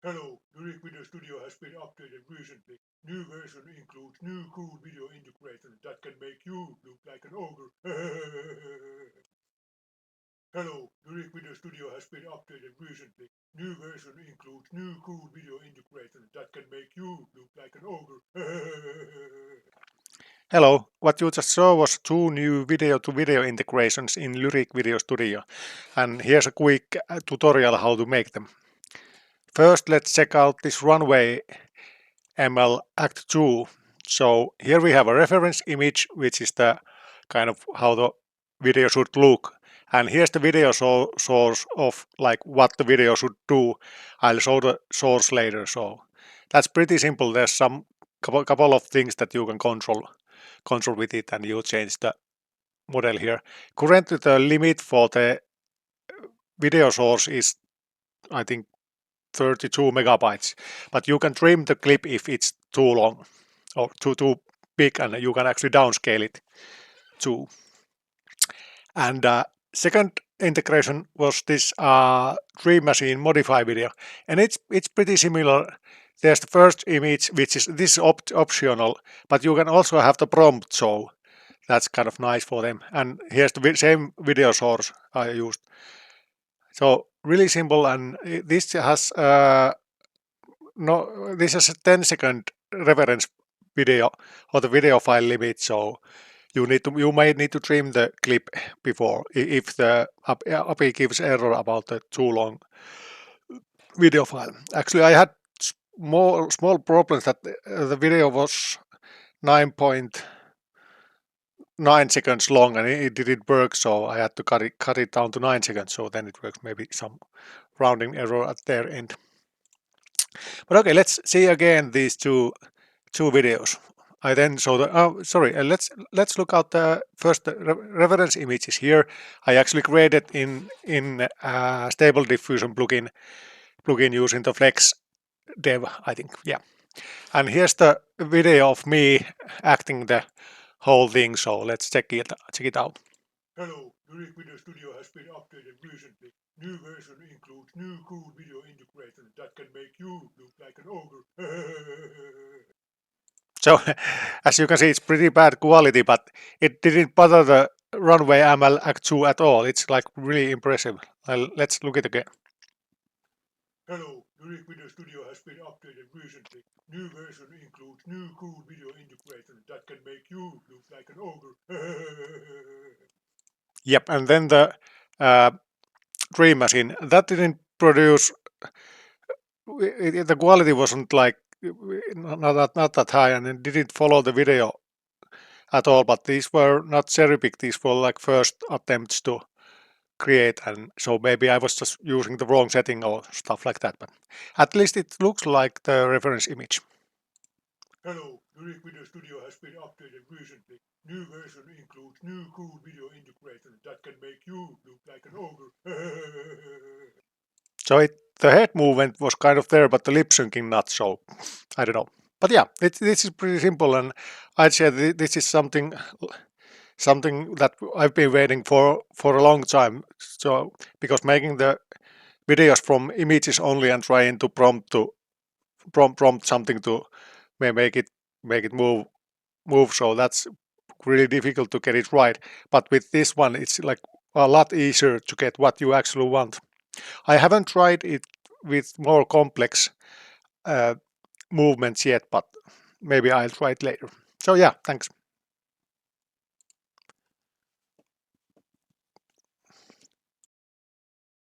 Hello, the Rick Video Studio has been updated recently. New version includes new cool video integration that can make you look like an ogre. Hello, the Rick Video Studio has been updated recently. New version includes new cool video integration that can make you look like an ogre. Hello, what you just saw was two new video-to-video integrations in Lyric Video Studio, and here's a quick tutorial how to make them. First, let's check out this Runway ML Act 2. So here we have a reference image, which is the kind of how the video should look. And here's the video source of like what the video should do. I'll show the source later. So that's pretty simple. There's some couple of things that you can control with it, and you change the model here. Currently the limit for the video source is I think 32 megabytes, but you can trim the clip if it's too long or too big, and you can actually downscale it too. And second integration was this Dream Machine modify video, and it's pretty similar. There's the first image, which is this optional, but you can also have the prompt, so that's kind of nice for them. And here's the same video source I used. So really simple, and this has this is a 10-second reference video or the video file limit, so you may need to trim the clip before if the API gives error about the too long video file. Actually, I had small problems that the video was 9.9 seconds long and it didn't work, so I had to cut it down to 9 seconds, so then it works. Maybe some rounding error at their end. But okay, let's see again these two videos. I then show the let's look at the first reference images here. I actually created in Stable Diffusion plugin using the Flex Dev, I think, yeah. And here's the video of me acting the whole thing, so let's check it out. Hello, the Rick Video Studio has been updated recently. New version includes new cool video integration that can make you look like an ogre. So as you can see, it's pretty bad quality, but it didn't bother the RunwayML Act 2 at all. It's like really impressive. Let's look it again. Hello, the Rick Video Studio has been updated recently. New version includes new cool video integration that can make you look like an ogre. Yep, and then the Dream Machine, that didn't produce, the quality wasn't like not that high, and it didn't follow the video at all, but these were not cherry picked, these were like first attempts to create, and so maybe I was just using the wrong setting or stuff like that, but at least it looks like the reference image. Hello, the Rick Video Studio has been updated recently. New version includes new cool video integration that can make you look like an ogre. So the head movement was kind of there, but the lip syncing not, so I don't know. But yeah, this is pretty simple, and I'd say this is something that I've been waiting for a long time. So because making the videos from images only and trying to prompt something to make it move, so that's really difficult to get it right. But with this one, it's like a lot easier to get what you actually want. I haven't tried it with more complex movements yet, but maybe I'll try it later. So yeah, thanks.